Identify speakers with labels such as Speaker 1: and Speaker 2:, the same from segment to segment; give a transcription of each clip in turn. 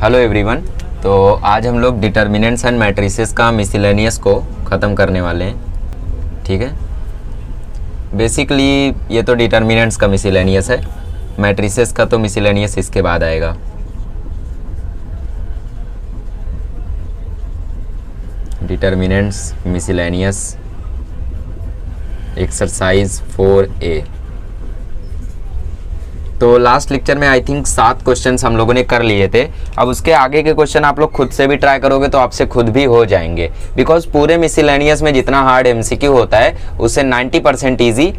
Speaker 1: Hello everyone. तो आज हम लोग डिटर्मिनेंट्स एंड मैट्रिसेस का मिसलेनियस को ख़त्म करने वाले हैं। ठीक है, बेसिकली ये तो डिटर्मिनेंट्स का मिसलेनियस है, मैट्रिसेस का तो मिसलेनियस इसके बाद आएगा। Determinants miscellaneous exercise 4A। तो लास्ट लेक्चर में आई थिंक 7 क्वेश्चंस हम लोगों ने कर लिए थे। अब उसके आगे के क्वेश्चन आप लोग खुद से भी ट्राई करोगे तो आपसे खुद भी हो जाएंगे, बिकॉज पूरे मिसलेनियस में जितना हार्ड एमसीक्यू होता है उससे 90% ईजी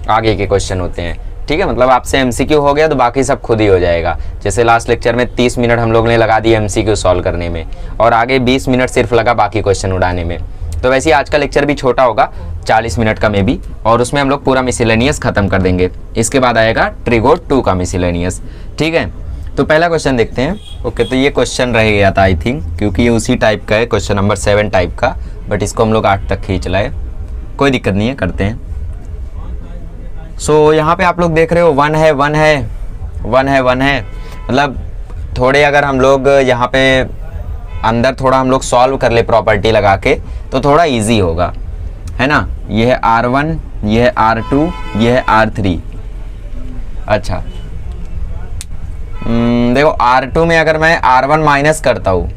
Speaker 1: आगे के क्वेश्चन होते हैं। ठीक है, मतलब आपसे एमसीक्यू हो गया तो बाकी सब खुद ही हो जाएगा। जैसे लास्ट लेक्चर में 30 मिनट हम लोगों ने लगा दिए एमसीक्यू सॉल्व करने में और आगे 20 मिनट सिर्फ लगा बाकी क्वेश्चन उड़ाने में। तो वैसे ही आज का लेक्चर भी छोटा होगा, 40 मिनट का में भी, और उसमें हम लोग पूरा मिसलेनियस खत्म कर देंगे। इसके बाद आएगा ट्रिगो 2 का मिसलेनियस। ठीक है, तो पहला क्वेश्चन देखते हैं। ओके, तो ये क्वेश्चन रह गया था आई थिंक, क्योंकि ये उसी टाइप का है, क्वेश्चन नंबर 7 टाइप का, बट इसको हम लोग 8 तक खींच लाए। कोई दिक्कत नहीं है, करते हैं। सो यहाँ पे आप लोग देख रहे हो 1 है 1 है 1 है 1 है, मतलब थोड़े अगर हम लोग यहाँ पे अंदर थोड़ा हम लोग सॉल्व कर ले प्रॉपर्टी लगा के तो थोड़ा इजी होगा, है ना। ये है R1, ये है R2, ये है R3। अच्छा, देखो R2 में अगर मैं R1 माइनस करता हूँ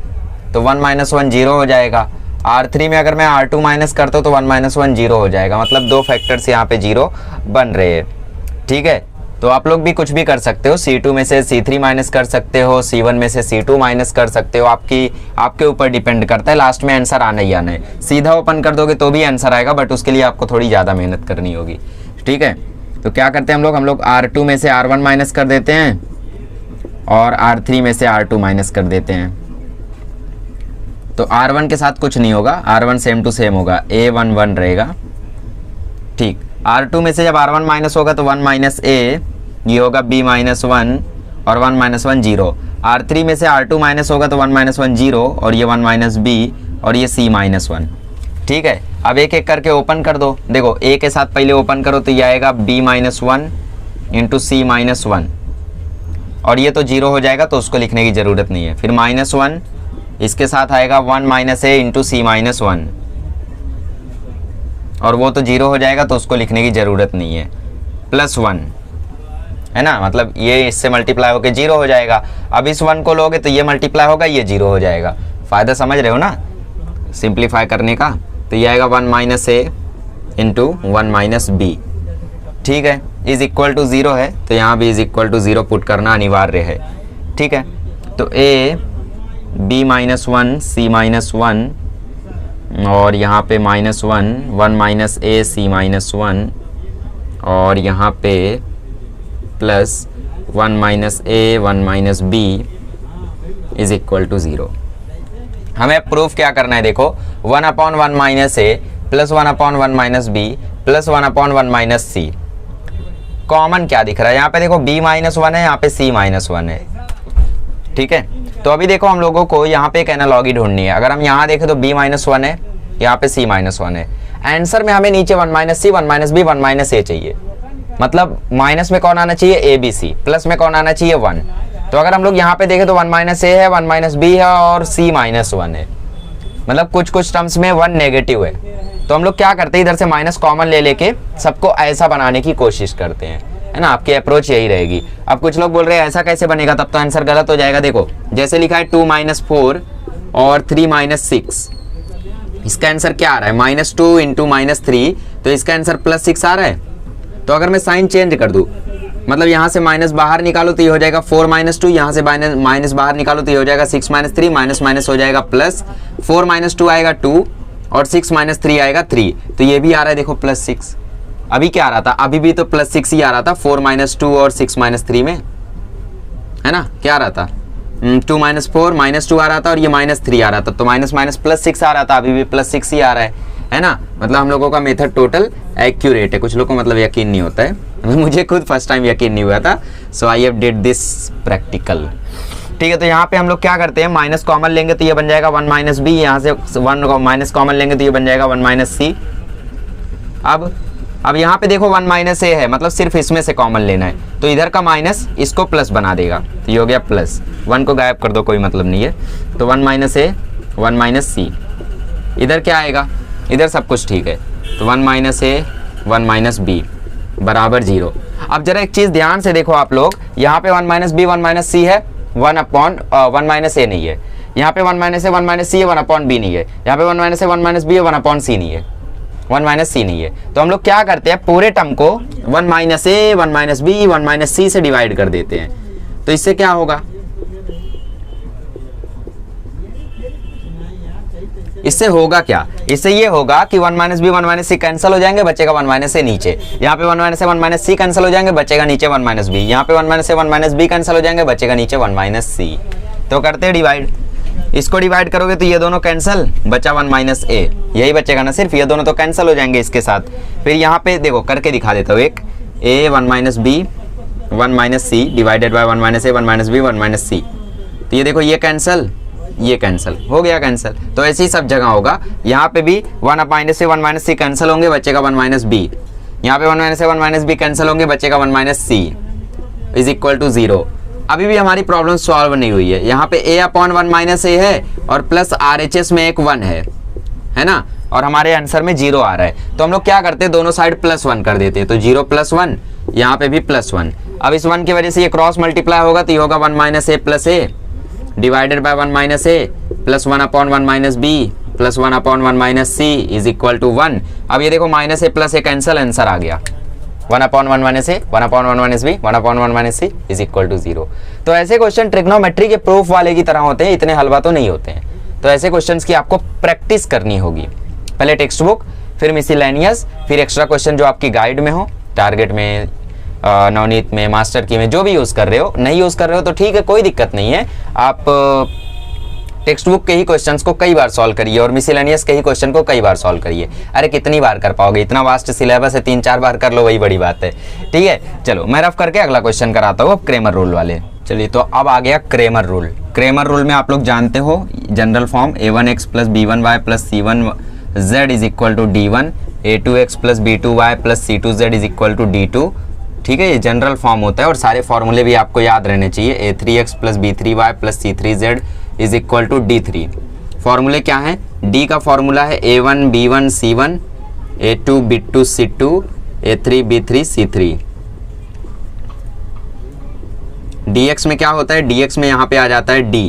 Speaker 1: तो 1 - 1 0 हो जाएगा। R3 में अगर मैं R2 माइनस करता हूँ तो 1 - 1 0 हो जाएगा, मतलब 2 फैक्टर्स यहाँ पे 0 बन रहे हैं। ठीक है, तो आप लोग भी कुछ भी कर सकते हो, C2 में से C3 माइनस कर सकते हो, C1 में से C2 माइनस कर सकते हो, आपके ऊपर डिपेंड करता है। लास्ट में आंसर आना ही आना है। सीधा ओपन कर दोगे तो भी आंसर आएगा, बट उसके लिए आपको थोड़ी ज़्यादा मेहनत करनी होगी। ठीक है, तो क्या करते हैं हम लोग R2 में से R1 माइनस कर देते हैं और R3 में से R2 माइनस कर देते हैं। तो R1 के साथ कुछ नहीं होगा, R1 सेम टू सेम होगा, A1 1 रहेगा। ठीक, R2 में से जब R1 माइनस होगा तो 1 - A, ये होगा B - 1 और 1 - 1 0। R3 में से R2 माइनस होगा तो 1 - 1 0 और ये 1 - B और ये C - 1। ठीक है, अब एक एक करके ओपन कर दो। देखो A के साथ पहले ओपन करो तो ये आएगा B - 1 इंटू C - 1 और ये तो 0 हो जाएगा तो उसको लिखने की ज़रूरत नहीं है। फिर -1 इसके साथ आएगा 1 - A इंटू C - 1 और वो तो 0 हो जाएगा तो उसको लिखने की ज़रूरत नहीं है। +1 है ना, मतलब ये इससे मल्टीप्लाई होकर 0 हो जाएगा। अब इस 1 को लोगे तो ये मल्टीप्लाई होगा, ये 0 हो जाएगा। फ़ायदा समझ रहे हो ना सिंप्लीफाई करने का। तो ये आएगा 1 - A इंटू 1 - B। ठीक है, इज इक्वल टू 0 है तो यहाँ भी इज इक्वल टू 0 पुट करना अनिवार्य है। ठीक है, तो A B - 1 C - 1 और यहाँ पे -1 1 - A C - 1 और यहाँ पे plus 1 - A 1 - B is equal to 0। हमें प्रूफ क्या करना है, देखो 1/1 - A plus 1/1 - B plus 1/1 - C। Common क्या दिख रहा है यहाँ पे, देखो B - 1 है, यहाँ पे C - 1 है। ठीक है, तो अभी देखो हम लोगों को यहाँ पे एक एनालॉगी ढूंढनी है। अगर हम यहाँ देखें तो B - 1 है, यहाँ पे C - 1 है। आंसर में हमें नीचे 1 - C 1 - B 1 - A चाहिए, मतलब माइनस में कौन आना चाहिए, A B C, प्लस में कौन आना चाहिए 1। तो अगर हम लोग यहाँ पे देखें तो 1 - A है, 1 - B है और C - 1 है, मतलब कुछ कुछ टर्म्स में 1 नेगेटिव है। तो हम लोग क्या करते हैं, इधर से माइनस कॉमन ले लेके सबको ऐसा बनाने की कोशिश करते हैं, है ना। आपकी अप्रोच यही रहेगी। अब कुछ लोग बोल रहे हैं ऐसा कैसे बनेगा, तब तो आंसर गलत हो जाएगा। देखो जैसे लिखा है 2 - 4 और 3 - 6, इसका आंसर क्या आ रहा है, -2 इंटू -3, तो इसका आंसर +6 आ रहा है। तो अगर मैं साइन चेंज कर दूं, मतलब यहाँ से माइनस बाहर निकालो तो ये हो जाएगा 4 - 2, यहाँ से माइनस बाहर निकालो तो ये हो जाएगा 6 - 3, माइनस माइनस हो जाएगा प्लस, 4 - 2 आएगा 2 और 6 - 3 आएगा 3, तो ये भी आ रहा है देखो +6। अभी क्या आ रहा था, अभी भी तो +6 ही आ रहा था 4 - 2 और 6 - 3 में, है ना। क्या आ रहा था, 2 - 4 -2 आ रहा था और ये -3 आ रहा था, तो माइनस माइनस +6 आ रहा था, अभी भी +6 ही आ रहा है ना। मतलब हम लोगों का मेथड टोटल एक्यूरेट है। कुछ लोगों को मतलब यकीन नहीं होता है, मुझे खुद फर्स्ट टाइम यकीन नहीं हुआ था, so I have did this practical. ठीक है, तो यहाँ पे हम लोग क्या करते हैं, माइनस कॉमन लेंगे तो ये बन जाएगा 1 - B, यहाँ से 1 माइनस कॉमन लेंगे तो ये बन जाएगा 1 - C। अब अब यहाँ पे देखो 1 माइनस ए है, मतलब सिर्फ इसमें से कॉमन लेना है, तो इधर का माइनस इसको प्लस बना देगा, तो ये हो गया प्लस, 1 को गायब कर दो, कोई मतलब नहीं है, तो 1 माइनस ए 1 माइनस सी, इधर क्या आएगा, इधर सब कुछ ठीक है, तो 1 माइनस ए 1 माइनस बी बराबर 0। अब जरा एक चीज़ ध्यान से देखो आप लोग, यहाँ पे 1 माइनस बी 1 माइनस सी है, 1 माइनस ए नहीं है, यहाँ पे 1 माइनस ए 1 माइनस सी है, 1 अपॉन बी नहीं है, यहाँ पे 1 माइनस ए 1 माइनस बी है, 1 अपॉन सी नहीं है, 1 माइनस सी नहीं है। तो हम लोग क्या करते हैं, पूरे टर्म को 1 minus A 1 minus B 1 minus सी से डिवाइड कर देते हैं, तो इससे क्या होगा, इससे होगा क्या, इससे ये होगा कि 1 माइनस बी 1 माइनस सी कैंसिल हो जाएंगे, बचेगा 1 माइनस ए नीचे, यहाँ पे 1 minus A 1 minus C cancel हो जाएंगे, बचेगा नीचे 1 माइनस बी, यहाँ पे 1 minus A 1 minus B cancel हो जाएंगे, बचेगा नीचे 1 माइनस सी। तो करते हैं डिवाइड, इसको डिवाइड करोगे तो ये दोनों कैंसिल, बचा 1 माइनस ए, यही बचेगा ना सिर्फ, ये दोनों तो कैंसिल हो जाएंगे इसके साथ। फिर यहाँ पे देखो करके दिखा देता हूँ, एक A 1 minus B 1 minus C divided by 1 minus A 1 minus B 1 minus C, तो ये देखो ये कैंसिल, ये कैंसिल हो गया कैंसिल। तो ऐसे ही सब जगह होगा, यहाँ पे भी 1 माइनस से 1 माइनस सी कैंसिल होंगे, बचेगा 1 माइनस बी, यहाँ पे 1 माइनस से 1 माइनस बी कैंसिल होंगे, बचेगा 1 minus C is equal to 0। अभी भी हमारी प्रॉब्लम सॉल्व नहीं हुई है, यहाँ पे a अपॉन 1 माइनस ए है और प्लस RHS में एक 1 है ना, और हमारे आंसर में 0 आ रहा है, तो हम लोग क्या करते हैं, दोनों साइड +1 कर देते हैं, तो 0 + 1, यहाँ पे भी +1। अब इस 1 की वजह से ये क्रॉस मल्टीप्लाई होगा, तो ये होगा 1 minus A plus A divided by 1 minus A plus 1 upon 1 minus B plus 1 upon 1 minus C is equal to 1। अब ये देखो minus A plus A cancel, answer आ गया 1 upon 1 minus A 1 upon 1 minus B 1 upon 1 minus C is equal to 0। तो ऐसे question trigonometry के proof वाले की तरह होते हैं, इतने हलवा तो नहीं होते हैं। तो ऐसे क्वेश्चंस की आपको प्रैक्टिस करनी होगी, पहले टेक्स्ट बुक, फिर मिसलेनियस, फिर एक्स्ट्रा क्वेश्चन जो आपकी गाइड में हो, टारगेट में, नवनीत में, मास्टर की में, जो भी यूज़ कर रहे हो। नहीं यूज़ कर रहे हो तो ठीक है, कोई दिक्कत नहीं है, आप टेक्स्ट बुक के ही क्वेश्चंस को कई बार सॉल्व करिए और मिसलेनियस के ही क्वेश्चन को कई बार सॉल्व करिए। अरे कितनी बार कर पाओगे, इतना वास्ट सिलेबस है, 3-4 बार कर लो, वही बड़ी बात है। ठीक है, चलो मैं रफ करके अगला क्वेश्चन कराता हूँ अब क्रेमर रूल वाले। चलिए, तो अब आ गया क्रेमर रूल। क्रेमर रूल में आप लोग जानते हो general form a1x plus b1y plus c1z is equal to d1, a2x plus b2y plus c2z is equal to d2। ठीक है, ये जनरल फॉर्म होता है और सारे फॉर्मूले भी आपको याद रहने चाहिए। a3x plus b3y plus c3z is equal to d3। फॉर्मूले क्या है, d का फॉर्मूला है a1 b1 c1, a2 b2 c2, a3 b3 c3। dx में क्या होता है, dx में यहाँ पे आ जाता है d,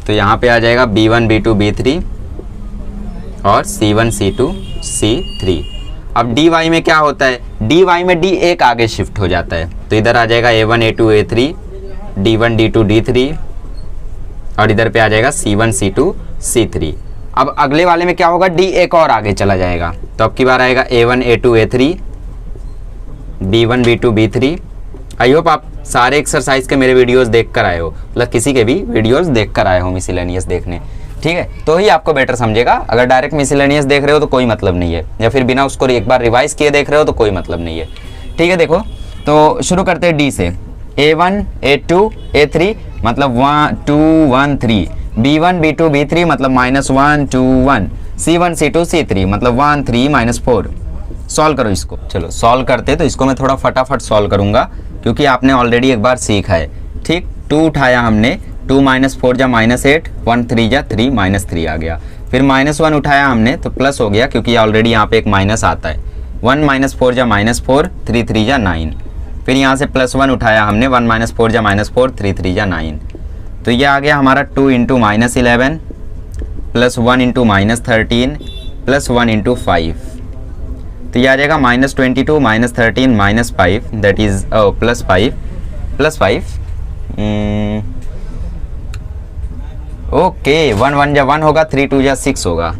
Speaker 1: तो यहाँ पे आ जाएगा b1 b2 b3 और c1 c2 c3। अब dy में क्या होता है, dy में d एक आगे शिफ्ट हो जाता है, तो इधर आ जाएगा a1 a2 a3 d1 d2 d3 और इधर पे आ जाएगा c1 c2 c3। अब अगले वाले में क्या होगा, d एक और आगे चला जाएगा, तो अब की बार आएगा a1 a2 a3 b1 b2 b3। I hope आप सारे एक्सरसाइज के मेरे वीडियोस देख कर आए हो, मतलब किसी के भी वीडियोस देख कर आए हो मिसलेनियस देखने। ठीक है, तो ही आपको बेटर समझेगा। अगर डायरेक्ट मिसलेनियस देख रहे हो तो कोई मतलब नहीं है, या फिर बिना उसको एक बार रिवाइज किए देख रहे हो तो कोई मतलब नहीं है। ठीक है, देखो तो शुरू करते हैं डी से। a1 a2 a3 मतलब 1 2 1 3, b1 b2 b3 मतलब -1 2 1, c1 c2 c3 मतलब 1 3 -4। सॉल्व करो इसको। चलो सॉल्व करते, तो इसको मैं थोड़ा फटाफट सॉल्व करूंगा क्योंकि आपने ऑलरेडी एक बार सीखा है। ठीक, 2 उठाया हमने, 2 - 4 जा -8, 1 3 जा 3 -3 आ गया। फिर -1 उठाया हमने तो प्लस हो गया क्योंकि ऑलरेडी यहाँ पे एक माइनस आता है। 1 - 4 जा -4, 3 3 जा 9। फिर यहाँ से +1 उठाया हमने, 1 - 4 जा -4, 3 3 जा 9। तो ये आ गया हमारा 2 × -11 प्लस 1 × -13 प्लस 1 × 5। तो ये आ जाएगा -22 -13 -5 दैट इज +5 ओके। 1 1 जा 1 होगा, 3 2 जा 6 होगा,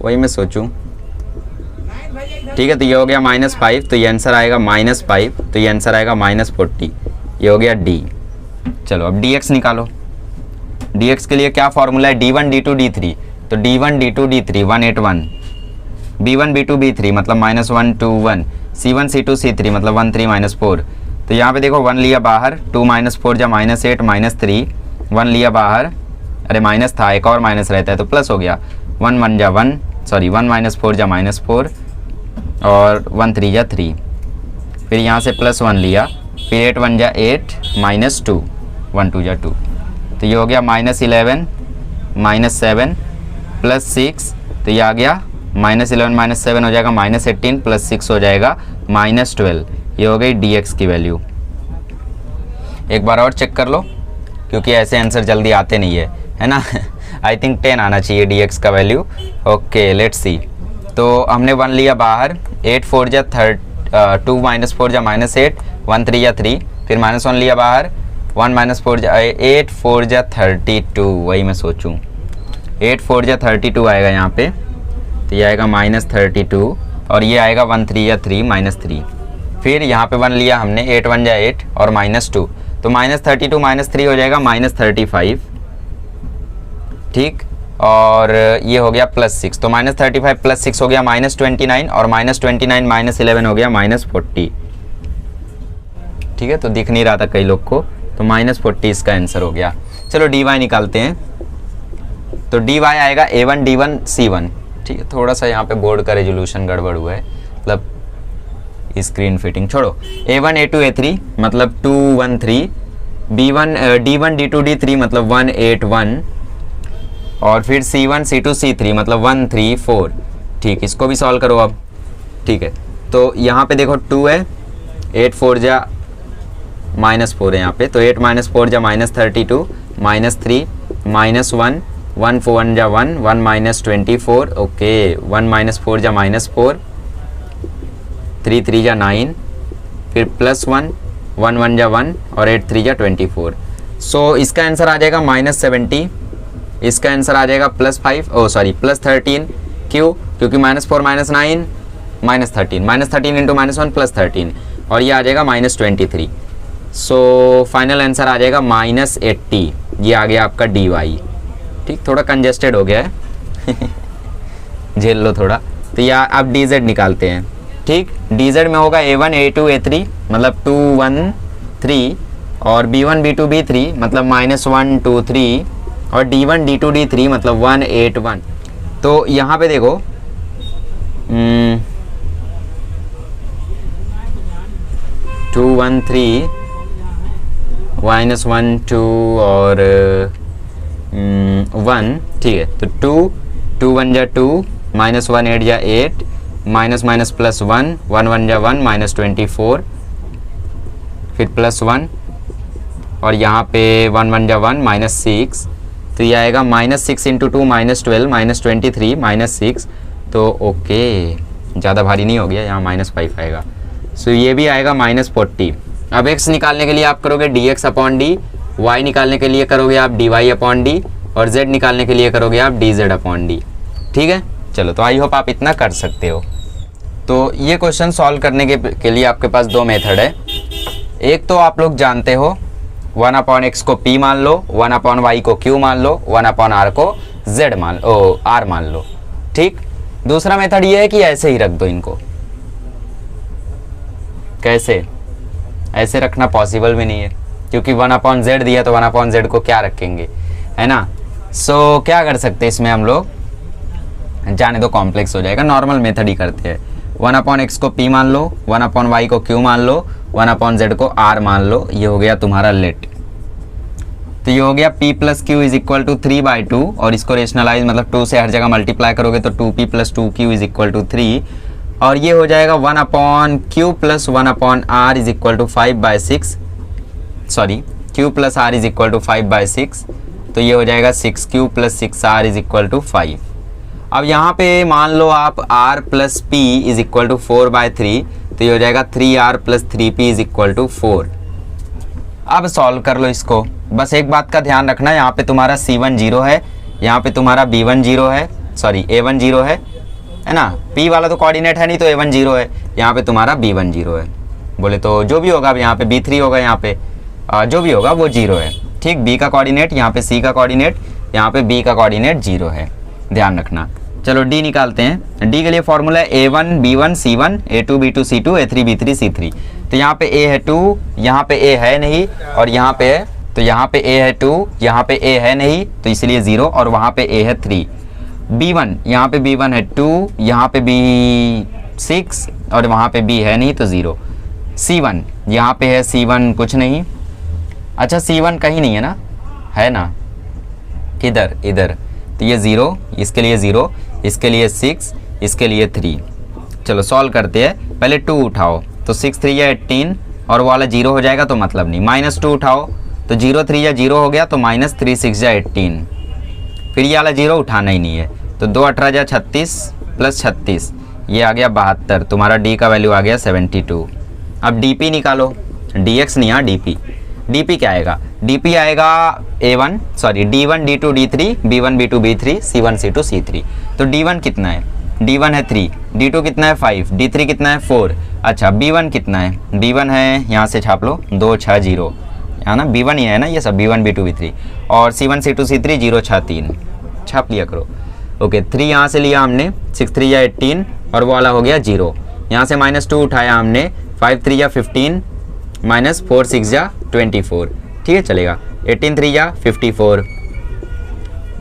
Speaker 1: वही मैं सोचूं। ठीक है, तो ये हो गया -5, तो ये आंसर आएगा -5, तो ये आंसर आएगा -40। ये हो गया डी। चलो अब dx निकालो। dx के लिए क्या फॉर्मूला है, d1 d2 d3, तो d1 d2 d3 181, b1 b2 b3 मतलब -1 2 1, c1 c2 c3 मतलब 1 3 -4। तो यहाँ पे देखो 1 लिया बाहर, 2 - 4 जा -8 -3, 1 लिया बाहर, अरे माइनस था, एक और माइनस रहता है तो प्लस हो गया। 1 - 4 जा -4, और 1 3 जा 3, फिर यहाँ से +1 लिया, फिर 8 1 जा 8 -2, 1 2 जा 2, तो ये हो गया -11 -7 +6, तो ये आ गया -11 -7 हो जाएगा -18 +6 हो जाएगा -12। ये हो गई dx की वैल्यू। एक बार और चेक कर लो क्योंकि ऐसे आंसर जल्दी आते नहीं है ना। आई थिंक 10 आना चाहिए dx का वैल्यू। Okay let's see. तो हमने 1 लिया बाहर, 8 4 जा 2 -4 जा -8, 1 3 जा 3, फिर -1 लिया बाहर, 1 -4 जा 8 4 जा 32, वही मैं सोचूं 8 4 जा 32 आएगा यहाँ पे, तो ये आएगा -32 और ये आएगा 1 3 या 3 -3। फिर यहाँ पे 1 लिया हमने, 8 1 जा 8 और -2, तो -32 -3 हो जाएगा -35, ठीक। और ये हो गया +6, तो -35 +6 हो गया -29 और -29 -11 हो गया -40, ठीक है। तो दिख नहीं रहा था कई लोग को, तो -40 इसका आंसर हो गया। चलो dy निकालते हैं। तो dy आएगा a1 d1 c1, ठीक है। थोड़ा सा यहाँ पे बोर्ड का रेजोल्यूशन गड़बड़ हुआ है, मतलब स्क्रीन फिटिंग छोड़ो। a1 a2 a3 मतलब 2 1 3, b1 d1 d2 d3 मतलब 1 8 1, और फिर c1 c2 c3 मतलब 1 3 4, ठीक। इसको भी सॉल्व करो अब, ठीक है। तो यहाँ पे देखो 2 है, 8 4 जा -4 है यहाँ पे, तो 8 -4 जा -32 -3 -1 1 4 1 जा 1 1 -24, ओके 1 -4 जा -4, 3 3 जा 9, फिर +1 1 1 जा 1 और 8 3 जा 24। सो इसका आंसर आ जाएगा -70, इसका आंसर आ जाएगा +5 +13, क्यों? क्योंकि -4 -9 -13 13 इंटू -1 +13, और ये आ जाएगा -23। सो फाइनल आंसर आ जाएगा -80। ये आ गया आपका dy, ठीक। थोड़ा कंजेस्टेड हो गया है झेल लो थोड़ा। तो या अब dz निकालते हैं, ठीक। dz में होगा a1 a2 a3 मतलब 2 1 3, और b1 b2 b3 मतलब -1 2 3, और d1 d2 d3 मतलब 1 8 1। तो यहाँ पे देखो 2 1 3 -1 2 और 1, ठीक है। तो 2 1 जा 2 -1 8 जा 8 -+ +1 1 1 जा 1 -24, फिर +1 और यहाँ पे 1 1 जा 1 -6, तो ये आएगा -6 इंटू 2 -12 -23 -6, तो ओके ज़्यादा भारी नहीं हो गया, यहाँ -5 आएगा। सो ये भी आएगा -40। अब x निकालने के लिए आप करोगे dx/d, y निकालने के लिए करोगे आप dy/d, और z निकालने के लिए करोगे आप dz/d, ठीक है। चलो तो आई होप आप इतना कर सकते हो। तो ये क्वेश्चन सॉल्व करने के लिए आपके पास 2 मेथड है। एक तो आप लोग जानते हो 1/x को p मान लो, 1/y को q मान लो, 1/r को z r मान लो, ठीक। दूसरा मेथड ये है कि ऐसे ही रख दो इनको। कैसे? ऐसे रखना पॉसिबल भी नहीं है, क्योंकि 1/z दिया तो 1/z को क्या रखेंगे, है ना। सो क्या कर सकते हैं इसमें हम लोग, जाने दो कॉम्प्लेक्स हो जाएगा, नॉर्मल मेथड ही करते हैं। 1/x को p मान लो, 1/y को q मान लो, 1/z को r मान लो, ये हो गया तुम्हारा लेट। तो ये हो गया p + q = 3/2, और इसको रेशनलाइज मतलब 2 से हर जगह मल्टीप्लाई करोगे तो 2p + 2q = 3, और ये हो जाएगा 1/q + 1/r = 5/6, sorry q + r = 5/6, तो ये हो जाएगा 6q + 6r = 5। अब यहाँ पे मान लो आप r + p = 4/3, तो ये हो जाएगा 3r + 3p = 4। अब सॉल्व कर लो इसको। बस एक बात का ध्यान रखना, यहाँ पे तुम्हारा c1 0 है, यहाँ पे तुम्हारा b1 0 है, सॉरी a1 0 है ना। p वाला तो कोऑर्डिनेट है नहीं, तो a1 0 है, यहाँ पे तुम्हारा b1 0 है। बोले तो जो भी होगा, अब यहाँ पे b3 होगा, यहाँ पे जो भी होगा वो 0 है, ठीक। b का कोऑर्डिनेट, यहाँ पे c का कोऑर्डिनेट, यहाँ पे b का कोऑर्डिनेट 0 है, ध्यान रखना। चलो d निकालते हैं। d के लिए फॉर्मूला है a1 b1 c1 a2 b2 c2 a3 b3 c3। तो यहाँ पे a है 2, यहाँ पे a है नहीं, और यहाँ पे है, तो यहाँ पे a है 2, यहाँ पे a है नहीं, तो इसलिए 0, और वहाँ पे a है 3। b1, यहाँ पे b1 है 2, यहाँ पे 6 और वहाँ पे b है नहीं तो 0। C1 यहाँ पे है, C1 कुछ नहीं। अच्छा C1 कहीं नहीं है ना, है ना, किधर, इधर, तो ये 0, इसके लिए 0, इसके लिए 6, इसके लिए 3। चलो सॉल्व करते हैं। पहले 2 उठाओ तो 6 3 या 18 और वो वाला 0 हो जाएगा तो मतलब नहीं। -2 उठाओ तो 0 3 या 0 हो गया तो -3 6 या 18, फिर ये वाला 0 उठाना ही नहीं है तो 2 18 या 36 प्लस 36 ये आ गया 72। तुम्हारा d का वैल्यू आ गया 72। अब dp निकालो, dx नहीं, हाँ dp। dp क्या आएगा, dp आएगा a1 sorry d1 d2 d3 b1 b2 b3 c1 c2 c3। तो d1 कितना है, d1 है 3, d2 कितना है 5, d3 कितना है 4। अच्छा b1 कितना है, b1 है, यहाँ से छाप लो 2 6 0, यहाँ ना b1 ही है ना, ये सब b1 b2 b3, और c1 c2 c3 0 6 3 छाप लिया करो। ओके 3 यहाँ से लिया हमने, 6 3 या 18 और वो वाला हो गया 0। यहाँ से -2 उठाया हमने, 5 3 या 15 -4 6 या 24, ठीक है चलेगा। 18 3 या 54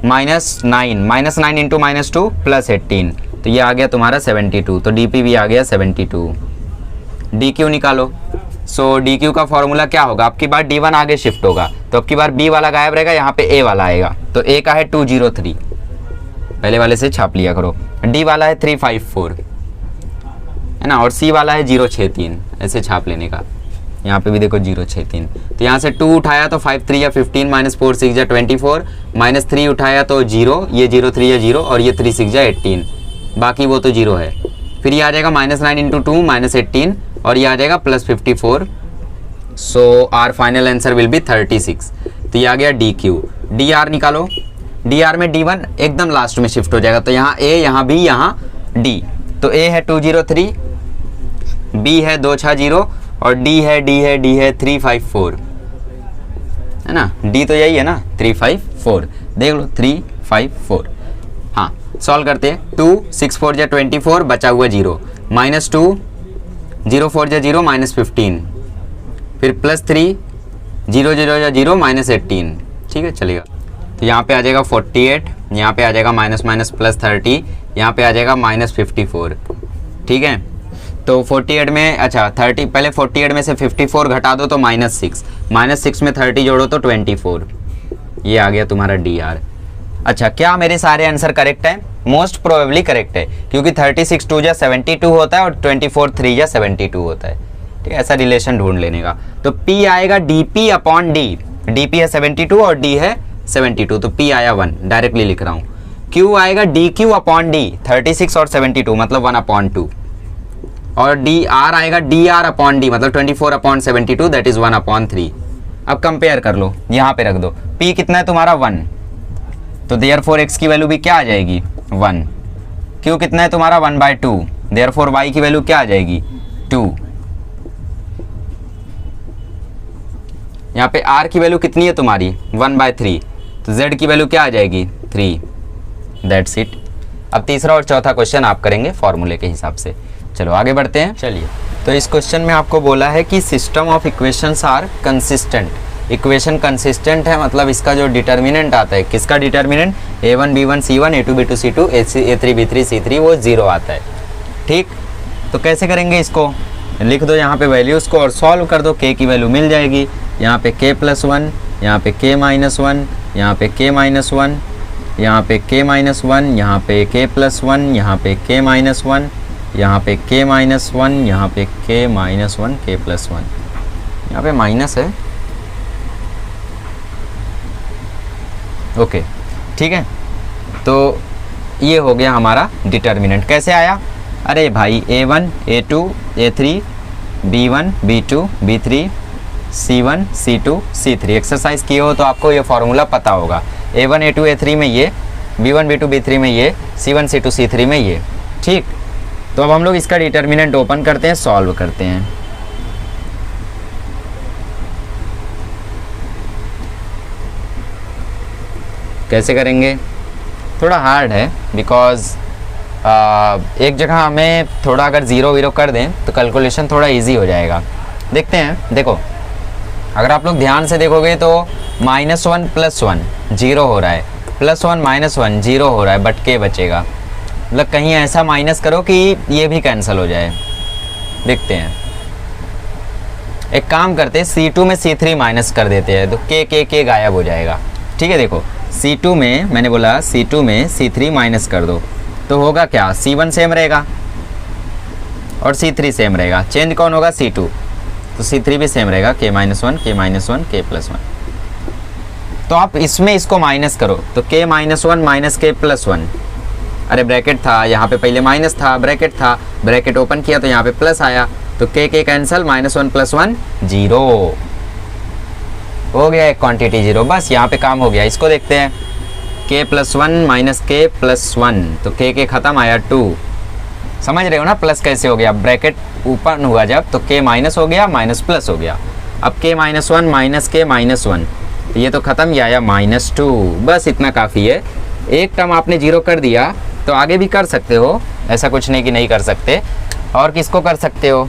Speaker 1: -9 इंटू -2 प्लस 18 तो ये आ गया तुम्हारा 72। तो dp भी आ गया 72। dq निकालो। सो dq का फॉर्मूला क्या होगा, अब की बार d1 आगे शिफ्ट होगा तो अब की बार b वाला गायब रहेगा, यहाँ पे a वाला आएगा। तो a का है 203, पहले वाले से छाप लिया करो। d वाला है 354 है ना, और c वाला है 063, ऐसे छाप लेने का। यहाँ पे भी देखो 063। तो यहाँ से 2 उठाया तो 5 3 या 15 -4 6 या 24, -3 उठाया तो 0, ये 0 3 या 0 और ये 3 6 या 18, बाकी वो तो 0 है। फिर ये आ जाएगा -9 इंटू 2 -18 और ये आ जाएगा +54। So our final answer will be 36। तो ये आ गया dq। dr निकालो। dr में d1 एकदम लास्ट में शिफ्ट हो जाएगा तो यहाँ a, यहाँ b, यहाँ d। तो a है 203, b है 260 और d है 354 है ना, d तो यही है ना 354, देख लो 354। हाँ सॉल्व करते हैं। 2 6 4 या 24 बचा हुआ 0, -2 0 4 या 0 -15, फिर +3 0 0 या 0 -18, ठीक है चलेगा। तो यहाँ पे आ जाएगा 48, यहाँ पे आ जाएगा -+30, यहाँ पे आ जाएगा -54, ठीक है। तो 48 में अच्छा 30, पहले 48 में से 54 घटा दो तो -6, -6 में 30 जोड़ो तो 24, ये आ गया तुम्हारा dr। अच्छा क्या मेरे सारे आंसर करेक्ट है, मोस्ट प्रोबेबली करेक्ट है क्योंकि 36 2 या 72 होता है और 24 3 या 72 होता है, ठीक है। ऐसा रिलेशन ढूंढ लेने का। तो p आएगा dp अपॉन d, dp है 72 और d है 72 तो p आया 1, डायरेक्टली लिख रहा हूँ। q आएगा dq अपॉन d, 36 और 72 मतलब 1/2, और dr आएगा dr अपॉन d मतलब 24 अपॉन 72 दैट इज 1/3। अब कंपेयर कर लो, यहाँ पे रख दो। p कितना है तुम्हारा 1, तो देयरफॉर x की वैल्यू भी क्या आ जाएगी 1। q कितना है तुम्हारा 1/2, देयरफॉर y की वैल्यू क्या आ जाएगी 2। यहाँ पे r की वैल्यू कितनी है तुम्हारी 1/3, तो z की वैल्यू क्या आ जाएगी 3। That's it. अब तीसरा और चौथा क्वेश्चन आप करेंगे फॉर्मूले के हिसाब से। चलो आगे बढ़ते हैं। चलिए तो इस क्वेश्चन में आपको बोला है कि system of equations are consistent. Equation consistent है मतलब इसका जो डिटर्मिनेंट आता है, किसका determinant, a1 b1 c1 a2 b2 c2 a3 b3 c3 वो 0 आता है, ठीक। तो कैसे करेंगे इसको, लिख दो यहाँ पे वैल्यूज़ को और सॉल्व कर दो, k की वैल्यू मिल जाएगी। यहाँ पे k +1, यहाँ पे k -1, यहाँ पे k -1, यहाँ पे k -1, यहाँ पे k +1, यहाँ पे k -1, यहाँ पे k -1, यहाँ पे k -1, k +1, यहाँ पे माइनस है, ओके ठीक है। तो ये हो गया हमारा डिटर्मिनेंट। कैसे आया, अरे भाई a1 a2 a3 b1 b2 b3 c1 c2 c3 exercise किए हो तो आपको ये फॉर्मूला पता होगा। a1 a2 a3 में ये, b1 b2 b3 में ये, c1 c2 c3 में ये, ठीक। तो अब हम लोग इसका डिटर्मिनेंट ओपन करते हैं, सॉल्व करते हैं। कैसे करेंगे, थोड़ा हार्ड है बिकॉज एक जगह हमें थोड़ा अगर ज़ीरो वीरो कर दें तो कैलकुलेशन थोड़ा इजी हो जाएगा। देखते हैं, देखो अगर आप लोग ध्यान से देखोगे तो -1 +1 0 हो रहा है, +1 -1 0 हो रहा है, बट k बचेगा। मतलब कहीं ऐसा माइनस करो कि ये भी कैंसिल हो जाए। देखते हैं, एक काम करते हैं, C2 में C3 माइनस कर देते हैं तो के गायब हो जाएगा। ठीक है, देखो C2 में, मैंने बोला C2 में C3 माइनस कर दो तो होगा क्या, C1 सेम रहेगा और C3 सेम रहेगा। चेंज कौन होगा, C2, तो C3 भी सेम रहेगा, k-1 k-1 k+1। तो आप इसमें इसको माइनस करो तो k-1 माइनस k+1, अरे ब्रैकेट था यहाँ पे, पहले माइनस था, ब्रैकेट था, ब्रैकेट ओपन किया तो यहाँ पे प्लस आया, तो k कैंसिल, -1 + 1 0 हो गया, एक क्वांटिटी 0। बस यहाँ पे काम हो गया। इसको देखते हैं, k+1 माइनस k+1, तो k ख़त्म, आया 2। समझ रहे हो ना प्लस कैसे हो गया, ब्रैकेट ओपन हुआ जब तो k माइनस हो गया, माइनस प्लस हो गया। अब k-1 माइनस k-1, तो ये तो ख़त्म, ये आया -2। बस इतना काफ़ी है। एक टर्म आपने 0 कर दिया तो आगे भी कर सकते हो, ऐसा कुछ नहीं कि नहीं कर सकते। और किसको कर सकते हो,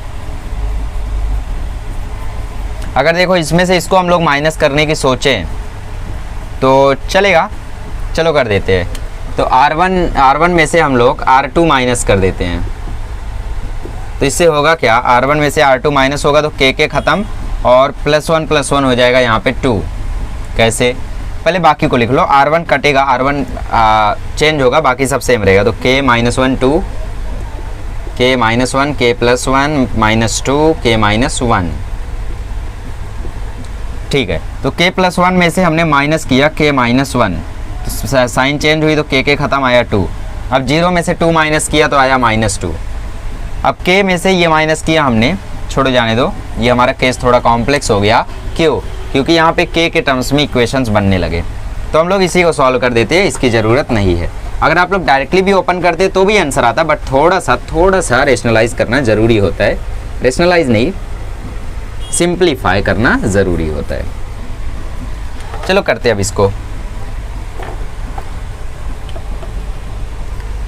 Speaker 1: अगर देखो इसमें से इसको हम लोग माइनस करने की सोचें तो चलेगा, चलो कर देते हैं। तो R1 में से हम लोग R2 माइनस कर देते हैं, तो इससे होगा क्या, R1 में से R2 माइनस होगा तो k ख़त्म और +1 हो जाएगा यहाँ पे 2। कैसे, पहले बाकी को लिख लो, R1 कटेगा, R1 चेंज होगा, बाकी सब सेम रहेगा, तो k-1 2, k-1 k+1 -2 k-1। ठीक है, तो k+1 में से हमने माइनस किया k-1, तो साइन चेंज हुई तो k ख़त्म, आया 2। अब 0 में से 2 माइनस किया तो आया -2। अब k में से ये माइनस किया हमने, छोड़ो जाने दो, ये हमारा केस थोड़ा कॉम्प्लेक्स हो गया। क्यों, क्योंकि यहाँ पे k के टर्म्स में इक्वेशंस बनने लगे, तो हम लोग इसी को सॉल्व कर देते हैं, इसकी ज़रूरत नहीं है। अगर आप लोग डायरेक्टली भी ओपन करते तो भी आंसर आता, बट थोड़ा सा रेशनलाइज करना ज़रूरी होता है। रेशनलाइज नहीं, सिंप्लीफाई करना ज़रूरी होता है। चलो करते हैं अब इसको,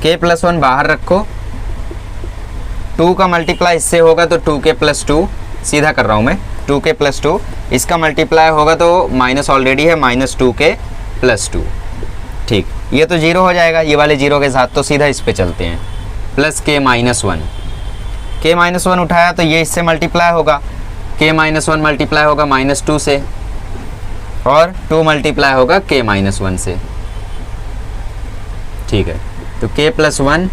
Speaker 1: k+1 बाहर रखो, 2 का मल्टीप्लाई इससे होगा तो 2k+2, सीधा कर रहा हूँ मैं, 2k+2, इसका मल्टीप्लाई होगा तो माइनस ऑलरेडी है, -2k+2। ठीक, ये तो 0 हो जाएगा ये वाले 0 के साथ, तो सीधा इस पे चलते हैं, +k-1, k-1 उठाया तो ये इससे मल्टीप्लाई होगा, k-1 मल्टीप्लाई होगा -2 से, और 2 मल्टीप्लाई होगा k-1 से। ठीक है, तो k+1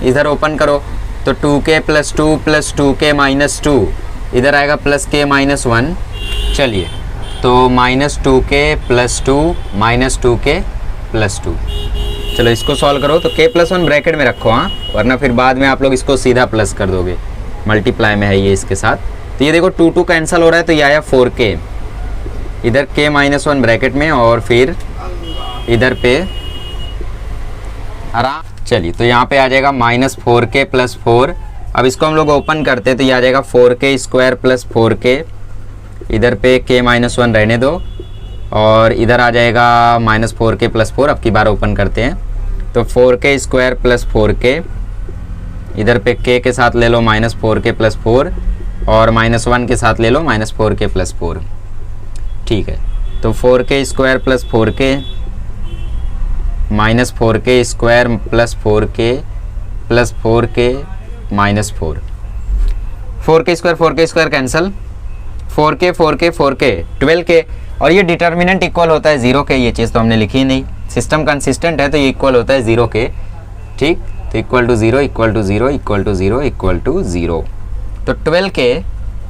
Speaker 1: इधर ओपन करो तो 2k+2 + 2k-2, इधर आएगा +k-1। चलिए, तो -2k + 2 -2k+2। चलो इसको सॉल्व करो, तो k+1 ब्रैकेट में रखो, हाँ, वरना फिर बाद में आप लोग इसको सीधा प्लस कर दोगे, मल्टीप्लाई में है ये इसके साथ। तो ये देखो 2 कैंसिल हो रहा है तो ये आया 4k, इधर k-1 ब्रैकेट में और फिर इधर पे आराम। चलिए, तो यहाँ पे आ जाएगा -4k + 4। अब इसको हम लोग ओपन करते हैं तो ये आ जाएगा 4k² + 4k, इधर पे k-1 रहने दो, और इधर आ जाएगा -4k + 4। अब की बार ओपन करते हैं तो 4k² + 4k, इधर पे k के साथ ले लो -4k + 4, और -1 के साथ ले लो -4k + 4। ठीक है, तो 4k² + 4k -4k² + 4k + 4k -4, 4k² cancel, 4k 4k 4k 12k, और ये डिटर्मिनेंट इक्वल होता है 0 के। ये चीज़ तो हमने लिखी नहीं, सिस्टम कंसिस्टेंट है तो ये इक्वल होता है 0 के। ठीक, तो equal to 0 equal to 0 equal to 0 equal to 0, तो 12k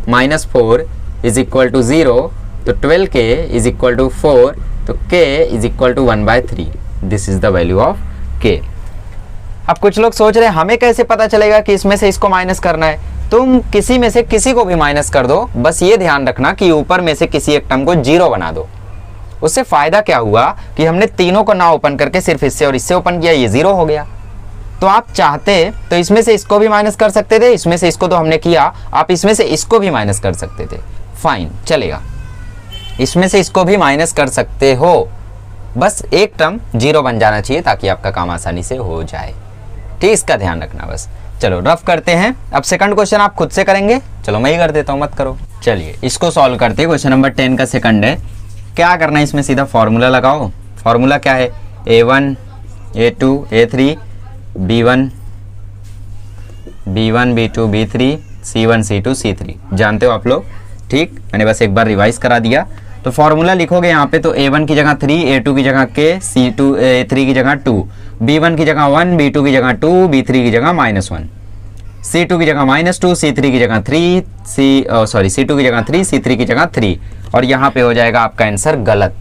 Speaker 1: -4 इज इक्वल टू 0, तो 12k इज इक्वल टू 4, तो k is equal to 1/3। This is the value of k। अब कुछ लोग सोच रहे हैं हमें कैसे पता चलेगा कि इसमें से इसको माइनस करना है। तुम किसी में से किसी को भी माइनस कर दो, बस ये ध्यान रखना कि ऊपर में से किसी एक टर्म को 0 बना दो। उससे फायदा क्या हुआ कि हमने तीनों को ना ओपन करके सिर्फ इससे और इससे ओपन किया, ये 0 हो गया। तो आप चाहते तो इसमें से इसको भी माइनस कर सकते थे, इसमें से इसको तो हमने किया, आप इसमें से इसको भी माइनस कर सकते थे, फाइन चलेगा। इसमें से इसको भी माइनस कर सकते हो, बस एक टर्म 0 बन जाना चाहिए ताकि आपका काम आसानी से हो जाए। ठीक, इसका ध्यान रखना बस। चलो रफ करते हैं। अब सेकंड क्वेश्चन आप खुद से करेंगे, चलो मैं ही कर देता हूँ, मत करो। चलिए इसको सॉल्व करते हैं। क्वेश्चन नंबर 10 का सेकंड है। क्या करना है, इसमें सीधा फॉर्मूला लगाओ। फॉर्मूला क्या है, a1 a2 a3 B1 B2 B3 C1 C2 C3 जानते हो आप लोग, ठीक। मैंने बस एक बार रिवाइज करा दिया। तो फॉर्मूला लिखोगे यहाँ पे तो A1 की जगह 3, A2 की जगह K, A3 की जगह 2, B1 की जगह 1, B2 की जगह 2, B3 की जगह -1, C2 की जगह -2, C3 की जगह 3, C2 की जगह 3, C3 की जगह 3। और यहाँ पे हो जाएगा आपका आंसर गलत।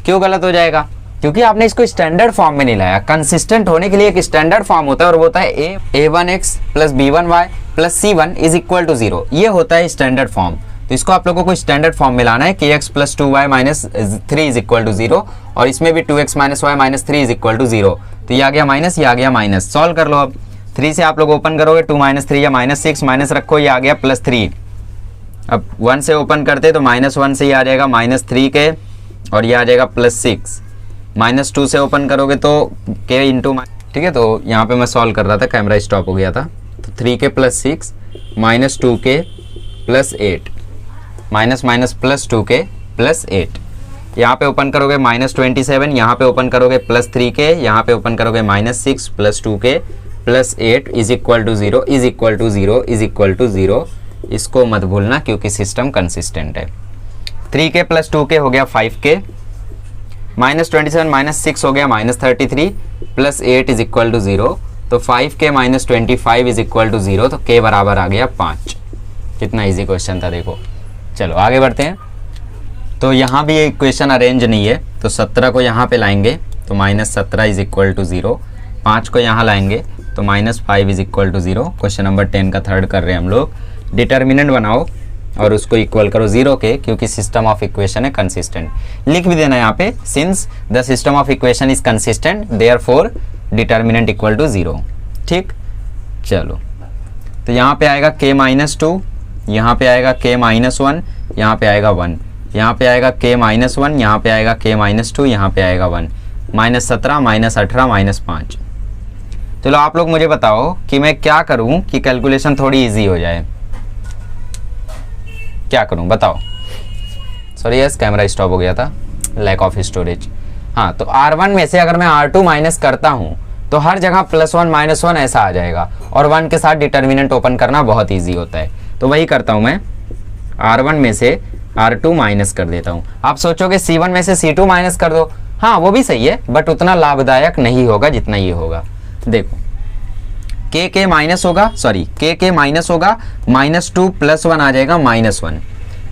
Speaker 1: क्यों गलत हो जाएगा? क्योंकि आपने इसको स्टैंडर्ड फॉर्म में नहीं लाया। कंसिस्टेंट होने के लिए एक स्टैंडर्ड फॉर्म होता है और वो होता है A1x plus B1y plus C1 is equal to 0। ये होता है स्टैंडर्ड फॉर्म। तो इसको आप लोगों को स्टैंडर्ड फॉर्म में लाना है kx plus 2y minus 3 is equal to 0, और इसमें भी 2x minus y minus 3 is equal to 0। तो ये आ गया माइनस, ये आ गया माइनस। सॉल्व कर लो। अब 3 से आप लोग ओपन करोगे, 2 माइनस 3 या माइनस 6, माइनस रखो, ये आ गया प्लस 3। अब 1 से ओपन करते तो -1 से ये आ जाएगा -3 के, और ये आ जाएगा +6। -2 से ओपन करोगे तो k इंटू, ठीक है। तो यहाँ पे मैं सॉल्व कर रहा था, कैमरा स्टॉप हो गया था। तो 3k + 6 -2k + 8 माइनस +2k + 8। यहाँ पे ओपन करोगे -27, यहाँ पे ओपन करोगे +3k, यहाँ पे ओपन करोगे -6 + 2k + 8 is equal to 0 is equal to 0 is equal to 0। इसको मत भूलना क्योंकि सिस्टम कंसिस्टेंट है। 3k + 2k हो गया 5k, -27 - 6 हो गया -33 + 8 इज इक्वल टू 0। तो 5k - 25 इज इक्वल टू 0। तो k बराबर आ गया 5। कितना इजी क्वेश्चन था देखो। चलो आगे बढ़ते हैं। तो यहाँ भी इक्वेशन अरेंज नहीं है, तो 17 को यहाँ पे लाएंगे तो -17 इज इक्वल टू 0। 5 को यहाँ लाएंगे तो -5 is equal to 0। Question number 10 का थर्ड कर रहे हैं हम लोग। डिटर्मिनेंट बनाओ और उसको इक्वल करो 0 के, क्योंकि सिस्टम ऑफ इक्वेशन है कंसिस्टेंट। लिख भी देना यहाँ पे, since the system of equation is consistent therefore determinant equal to 0। ठीक, चलो। तो यहाँ पे आएगा k - 2, यहाँ पे आएगा k - 1, यहाँ पे आएगा 1, यहाँ पे आएगा k - 1, यहाँ पे आएगा k - 2, यहाँ पे आएगा 1, -17 -18 -5। चलो आप लोग मुझे बताओ कि मैं क्या करूँ कि कैलकुलेशन थोड़ी इजी हो जाए। क्या करूँ बताओ? सॉरी यस, कैमरा स्टॉप हो गया था, लैक ऑफ स्टोरेज। हाँ, तो R1 में से अगर मैं R2 माइनस करता हूँ तो हर जगह +1 -1 ऐसा आ जाएगा, और 1 के साथ डिटर्मिनेंट ओपन करना बहुत ईजी होता है। तो वही करता हूँ मैं, R1 में से R2 माइनस कर देता हूँ। आप सोचोगे C1 में से C2 माइनस कर दो, हाँ वो भी सही है, बट उतना लाभदायक नहीं होगा जितना ये होगा। देखो k माइनस होगा, सॉरी k माइनस होगा, -2 + 1 आ जाएगा -1,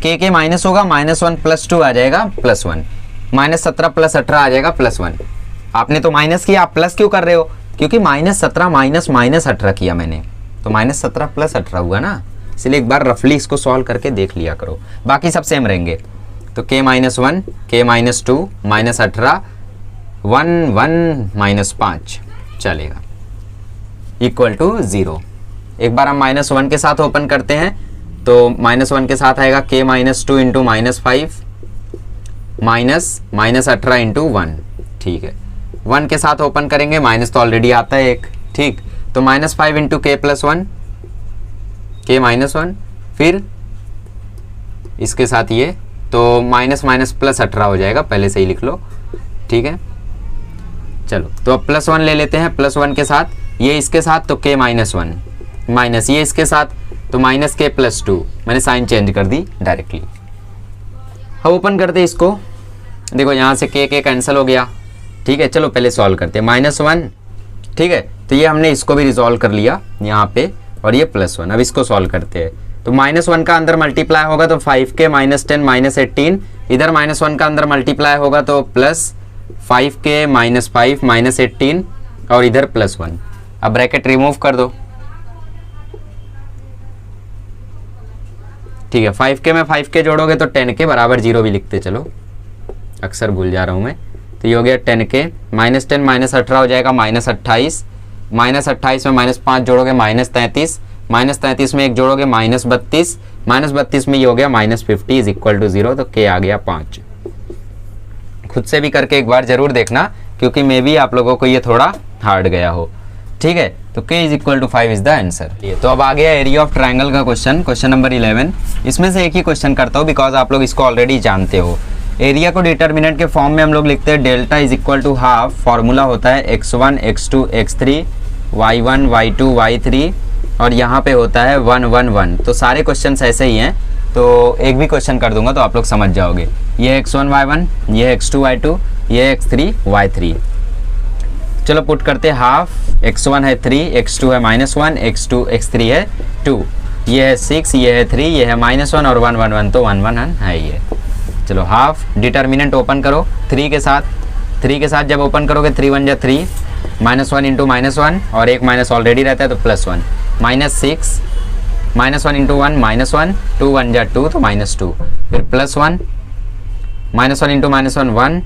Speaker 1: k माइनस होगा, -1 + 2 आ जाएगा +1, -17 + 18 आ जाएगा +1। आपने तो माइनस किया, आप प्लस क्यों कर रहे हो? क्योंकि -17 - -18 किया मैंने, तो -17 + 18 हुआ ना, इसलिए एक बार रफली इसको सॉल्व करके देख लिया करो, बाकी सब सेम रहेंगे। तो k - 1, k - 2 -18 1 1 -5 चलेगा इक्वल टू 0। एक बार हम -1 के साथ ओपन करते हैं तो -1 के साथ आएगा k - 2 × -5 -18 × 1। ठीक है, 1 के साथ ओपन करेंगे, माइनस तो ऑलरेडी आता है एक, ठीक। तो -5 × k + 1, k - 1, फिर इसके साथ ये, तो -+ 18 हो जाएगा, पहले से ही लिख लो, ठीक है। चलो तो अब +1 ले लेते हैं, +1 के साथ ये इसके साथ तो k - 1 माइनस ये इसके साथ तो -k + 2, मैंने साइन चेंज कर दी डायरेक्टली। अब ओपन करते इसको, देखो यहाँ से k कैंसिल हो गया, ठीक है। चलो पहले सॉल्व करते हैं, -1, ठीक है। तो ये हमने इसको भी रिजॉल्व कर लिया यहाँ पे, और ये +1। अब इसको सॉल्व करते हैं, तो -1 का अंदर मल्टीप्लाई होगा तो 5k - 10 - 18, इधर -1 का अंदर मल्टीप्लाई होगा तो +5k - 5 - 18, और इधर +1। अब ब्रैकेट रिमूव कर दो, ठीक है। 5k में 5k जोड़ोगे तो 10k बराबर 0 भी लिखते चलो, अक्सर भूल जा रहा हूँ मैं। तो ये हो गया 10k, -10 - 18 हो जाएगा -28, -28 में -5 जोड़ोगे -33, -33 में 1 जोड़ोगे -32, -32 में ये हो गया -50 इज इक्वल टू 0। तो k आ गया 5। खुद से भी करके एक बार जरूर देखना, क्योंकि मे बी आप लोगों को ये थोड़ा हार्ड गया हो, ठीक है। तो k = 5 इज द आंसर। तो अब आ गया एरिया ऑफ ट्रायंगल का क्वेश्चन, क्वेश्चन नंबर 11। इसमें से एक ही क्वेश्चन करता हूँ बिकॉज आप लोग इसको ऑलरेडी जानते हो। एरिया को डिटर्मिनेंट के फॉर्म में हम लोग लिखते हैं delta is equal to half, formula होता है x1 x2 x3 y1 y2 y3 और यहाँ पे होता है 1 1 1। तो सारे क्वेश्चंस ऐसे ही हैं, तो एक भी क्वेश्चन कर दूंगा तो आप लोग समझ जाओगे। ये x1 y1, ये x2 y2, ये x3 y3। चलो पुट करते हैं हाफ, x1 है 3, x2 है -1, x3 है 2, ये है 6, ये है 3, ये है -1 और 1 1 1, तो 1 1 है ये। चलो हाफ, डिटर्मिनेंट ओपन करो 3 के साथ जब ओपन करोगे 3 1 जा 3, -1 इंटू -1 और एक माइनस ऑलरेडी रहता है तो +1, -6, -1 इंटू 1 -1, 2 1 जा 2 तो -2, फिर +1, -1 इंटू -1 1,